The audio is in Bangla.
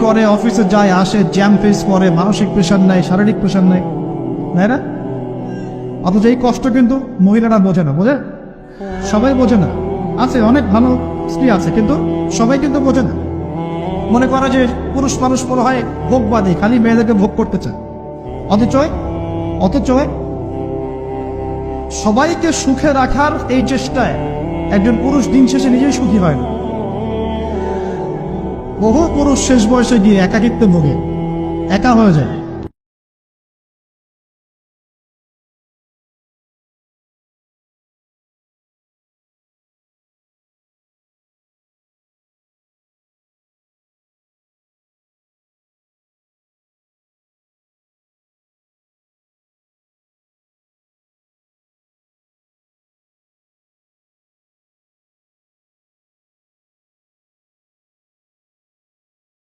করে, অফিসে যায় আসে, জ্যাম ফেস করে, মানসিক প্রেশার নাই, শারীরিক প্রেশার নাই, তাই না? অথচ এই কষ্ট কিন্তু মহিলারা বোঝে না, বোঝে? সবাই বোঝে না। আছে অনেক ভালো স্ত্রী আছে, কিন্তু সবাই কিন্তু বোঝে না। মনে করে যে পুরুষ মানুষ মনে হয় ভোগবাদী, খালি মেয়েদেরকে ভোগ করতে চায়। অথচ সবাইকে সুখে রাখার এই চেষ্টায় একজন পুরুষ দিন শেষে নিজেই সুখী হয় না। বহু পুরুষ শেষ বয়সে গিয়ে একাকিত্বে ভোগে, একা হয়ে যায়।